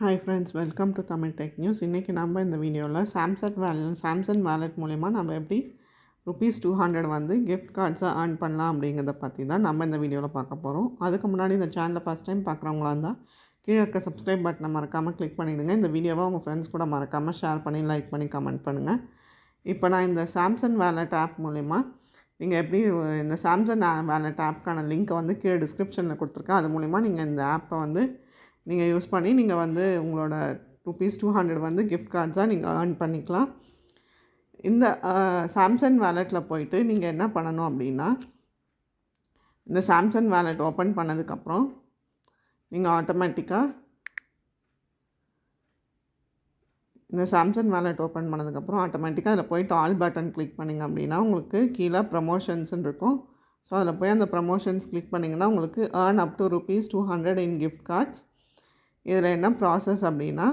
Hi friends, welcome to Tamil tech news. இன்றைக்கி நம்ம இந்த வீடியோவில் சாம்சங் வேலட் மூலிமா நம்ம எப்படி ₹200 வந்து கிஃப்ட் கார்ட்ஸை ஏர்ன் பண்ணலாம் அப்படிங்கிறத பற்றி தான் நம்ம இந்த வீடியோவில் பார்க்க போகிறோம். அதுக்கு முன்னாடி இந்த சேனலை ஃபஸ்ட் டைம் பார்க்குறவங்களா இருந்தால் கீழே இருக்க சப்ஸ்கிரைப் பட்டனை மறக்காமல் கிளிக் பண்ணிவிடுங்க. இந்த வீடியோவை உங்கள் ஃப்ரெண்ட்ஸ் கூட மறக்காமல் ஷேர் பண்ணி லைக் பண்ணி கமெண்ட் பண்ணுங்கள். இப்போ நான் இந்த சாம்சங் வேலட் ஆப் மூலிமா நீங்கள் எப்படி இந்த சாம்சங் வேலட் ஆப்க்கான லிங்க்கை வந்து கீழே டிஸ்கிரிப்ஷனில் கொடுத்துருக்கேன். அது மூலிமா நீங்கள் இந்த ஆப்பை வந்து நீங்கள் யூஸ் பண்ணி நீங்கள் வந்து உங்களோட ₹200 வந்து கிஃப்ட் கார்ட்ஸாக நீங்கள் ஏர்ன் பண்ணிக்கலாம். இந்த சாம்சங் வேலெட்டில் போயிட்டு நீங்கள் என்ன பண்ணணும் அப்படின்னா, இந்த சாம்சங் வேலெட் ஓப்பன் பண்ணதுக்கப்புறம் நீங்கள் ஆட்டோமேட்டிக்காக அதில் போயிட்டு ஆல் பட்டன் கிளிக் பண்ணிங்க அப்படின்னா உங்களுக்கு கீழே ப்ரமோஷன்ஸ்ன்னு இருக்கும். ஸோ அதில் போய் அந்த ப்ரமோஷன்ஸ் கிளிக் பண்ணிங்கன்னா உங்களுக்கு earn up to ₹200 in gift cards. இதில் என்ன ப்ராசஸ் அப்படின்னா,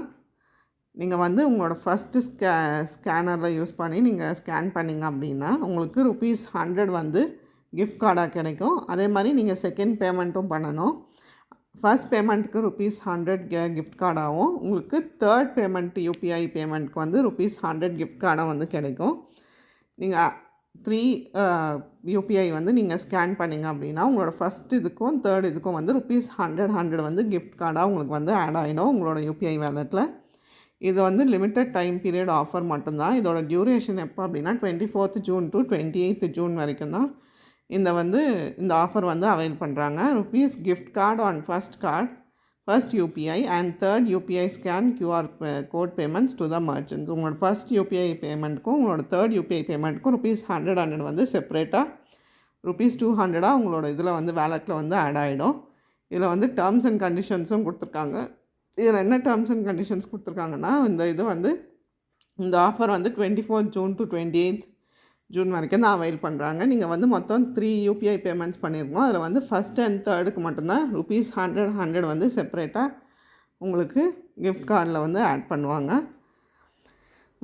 நீங்கள் வந்து உங்களோட ஃபஸ்ட்டு ஸ்கேனரில் யூஸ் பண்ணி நீங்கள் ஸ்கேன் பண்ணிங்க அப்படின்னா உங்களுக்கு ₹100 வந்து கிஃப்ட் கார்டாக கிடைக்கும். அதே மாதிரி நீங்கள் செகண்ட் பேமெண்ட்டும் பண்ணணும். ஃபர்ஸ்ட் பேமெண்ட்டுக்கு ₹100 கிஃப்ட் கார்டாகவும், உங்களுக்கு தேர்ட் பேமெண்ட் யூபிஐ பேமெண்ட்க்கு வந்து ₹100 கிஃப்ட் கார்டாக வந்து கிடைக்கும். நீங்கள் 3 யூபிஐ வந்து நீங்கள் ஸ்கேன் பண்ணிங்க அப்படின்னா உங்களோட ஃபஸ்ட் இதுக்கும் தேர்ட் இதுக்கும் வந்து ₹100 வந்து கிஃப்ட் கார்டாக உங்களுக்கு வந்து ஆட் ஆகிடும் உங்களோட யூபிஐ வேலெட்டில். இது வந்து லிமிட்டட் டைம் பீரியட் ஆஃபர் மட்டும்தான். இதோட டியூரேஷன் எப்போ அப்படின்னா 24th June to 28th June வரைக்கும் தான் இந்த ஆஃபர் வந்து அவைல் பண்ணுறாங்க. Gift card on first UPI and third UPI scan QR code payments to the merchants. உங்களோட ஃபர்ஸ்ட் யூபிஐ பேமெண்ட்டுக்கும் உங்களோட தேர்ட் யூபிஐ பேமெண்ட்டுக்கும் ₹100 வந்து செப்பரேட்டாக ₹200 உங்களோட இதில் வந்து வேலெட்டில் வந்து ஆட் ஆகிடும். இதில் வந்து டேர்ம்ஸ் அண்ட் கண்டிஷன்ஸும் கொடுத்துருக்காங்க. இதில் என்ன டேர்ம்ஸ் அண்ட் கண்டிஷன்ஸ் கொடுத்துருக்காங்கன்னா, இந்த ஆஃபர் வந்து 24th June to 28th June வரைக்கும் தான் அவைல் பண்ணுறாங்க. நீங்கள் வந்து மொத்தம் 3 யூபிஐ பேமெண்ட்ஸ் பண்ணியிருக்கோம். அதில் வந்து ஃபஸ்ட் அண்ட் தேர்டுக்கு மட்டும்தான் ₹100 வந்து செப்பரேட்டாக உங்களுக்கு கிஃப்ட் கார்டில் வந்து ஆட் பண்ணுவாங்க.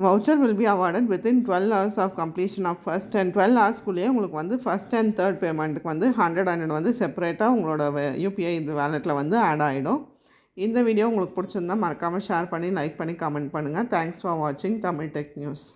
Voucher will be awarded within 12 hours of completion of first and 12 ஹவர்ஸ்க்குள்ளேயே உங்களுக்கு வந்து ஃபஸ்ட் அண்ட் தேர்ட் பேமெண்ட்டுக்கு வந்து ₹100 வந்து செப்பரேட்டாக உங்களோட யூபிஐ இது வேலெட்டில் வந்து ஆட் ஆகிடும். இந்த வீடியோ உங்களுக்கு பிடிச்சிருந்தால் மறக்காமல் ஷேர் பண்ணி லைக் பண்ணி கமெண்ட் பண்ணுங்கள். தேங்க்ஸ் ஃபார் வாட்சிங் தமிழ் டெக் நியூஸ்.